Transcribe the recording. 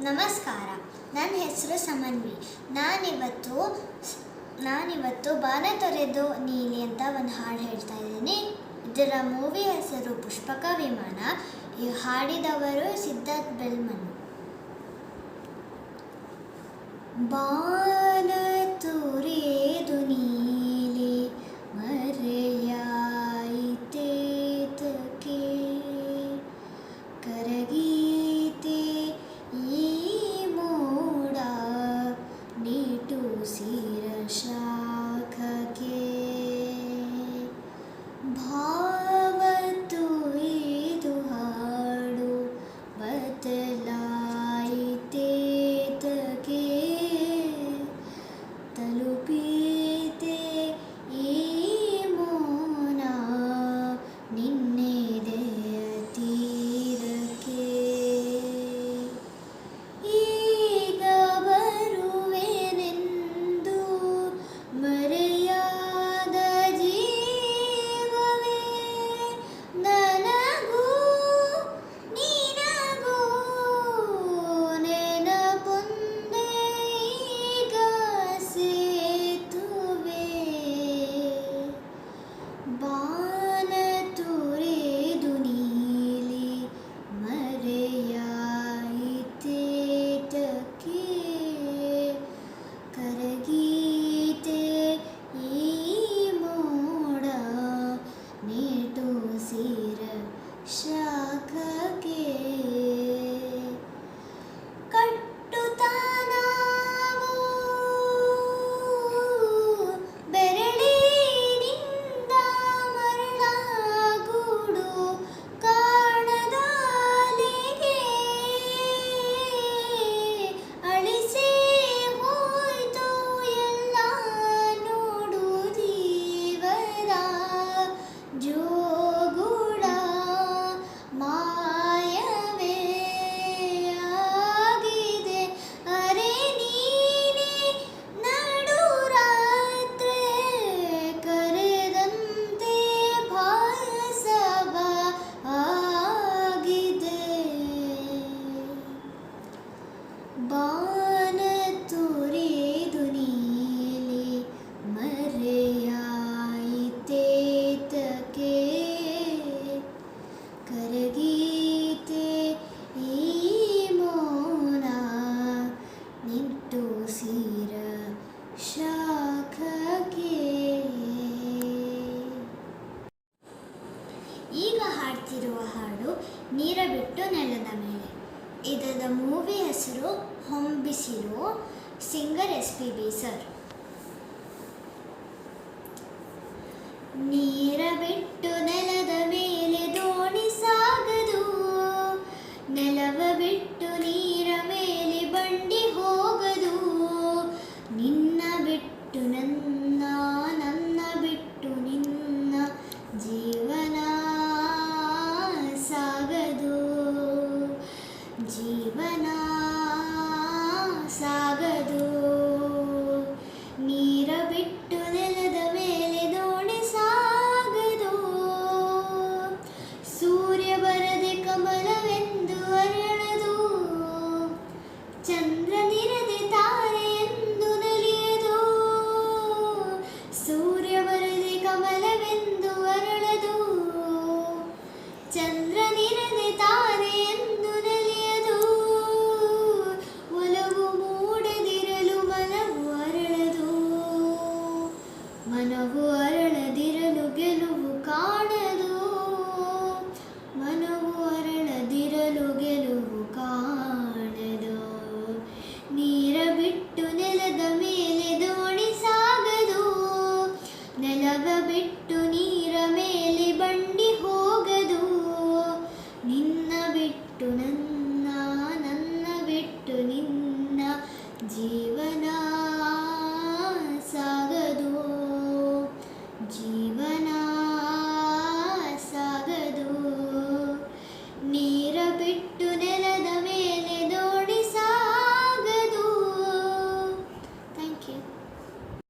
ನಮಸ್ಕಾರ, ನನ್ನ ಹೆಸರು ಸಮನ್ವಿ. ನಾನಿವತ್ತು ಬಾನ ತೊರೆದು ನೀಲಿ ಅಂತ ಒಂದು ಹಾಡು ಹೇಳ್ತಾ ಇದ್ದೀನಿ. ಇದರ ಮೂವಿ ಹೆಸರು ಪುಷ್ಪಕ ವಿಮಾನ. ಈ ಹಾಡಿದವರು ಸಿದ್ಧಾರ್ಥ್ ಬೆಲ್ಮನ್. ಬಾನ ತೊರೆದು ನೀಲಿ ಮರೆಯಾಯಿತೇತಕ್ಕೆ ಕರಗೀತೆ ಈ ಮೋಡ ನಿಟ್ಟುಸಿರ ಶಾಖಕ್ಕೆ ಭಾವ ತೊರೆದು ಹಾಡು ಬದಲಾಯಿತೇತಕ್ಕೆ ತಲುಪೀತೆ ಈ ಮೌನ ನಿನ್ನೆದೆಯ ತೀರಕ್ಕೆ. ಈಗ ಬರುವೆನೆಂದು ಮರೆಯಾದ ಜೀವವೇ ನನಗೂ ನಿನಗೂ ನೆನಪೊಂದೇ ಈಗ ಸೇತುವೆ. ಬಾನ ತೊರೆದು ನೀಲಿ ಮರೆಯಾಯಿತೇತಕ್ಕೆ ಕರಗೀತೆ ಈ ಮೋಡ ನಿಟ್ಟುಸಿರ ಶಾಖಕ್ಕೆ. ಕಟ್ಟುತ್ತಾ ನಾವು ಬೆರಳಿನಿಂದ ಮರಳಾಗೂಡು ಕಾಣದ ಅಲೆಗೆ ಅಳಿಸೇ ಹೋಯ್ತು ಎಲ್ಲ ನೋಡು ಜೀವದ ಜೋಗುಳ ಮಾಯವೇ ಆಗಿದೆ. ಅರೆ ನೀನೇ ನಡು ರಾತ್ರಿ ಕರೆದಂತೆ ಭಾಸವ ಆಗಿದೆ. ಬಾನ ತೊರೆದು ನೀಲಿ ಮರೆಯಾಯಿತೇತಕ್ಕೆ ಕರಗೀತೆ ಈ ಮೌನ ನಿಟ್ಟುಸಿರ ಶಾಖಕ್ಕೆ. ಈಗ ಹಾಡ್ತಿರುವ ಹಾಡು ನೀರ ಬಿಟ್ಟು ನೆಲದ ಮೇಲೆ. ಇದರ ಮೂವಿ ಹೆಸರು ಹೊಂಬಿಸಿಲು. Singer SPB sir. ನೀರ ಬಿಟ್ಟು ನೆಲದ ಮೇಲೆ ದೋಣಿ ಸಾಗದು, ನೆಲವ ಬಿಟ್ಟು ನೀರ ಮೇಲೆ ಬಂಡಿ ಹೋಗದು. ನಿನ್ನ ಬಿಟ್ಟು ನನ್ನ, ನನ್ನ ಬಿಟ್ಟು ನಿನ್ನ ಜೀವನ ಸಾಗದು, ಜೀವನ ಸಾಗದು. ನೀರ ಬಿಟ್ಟು ನೆಲದ ಮೇಲೆ ದೋಣಿ ಸಾಗದು. ಸೂರ್ಯ ಬರದೆ ಕಮಲವೆಂದು ಅರಳದು, ಚಂದ್ರನಿರದೆ ತಾರೆ ಎಂದು ನಲಿಯದು. ಸೂರ್ಯ ಬರದೆ ಕಮಲವೆಂದು ಅರಳದು, ಚಂದ್ರನಿರದೆ ತಾರೆ ಎಂದು ನಲಿಯದು. ಒಲವು ಮೂಡದಿರಲು ಮನವು ಅರಳದು, ಮನವು ಅರಳದಿರಲು ಗೆಲುವು ಕಾಣದು, ಮನವು ಅರಳದಿರಲು ಗೆಲುವು ಕಾಣದು.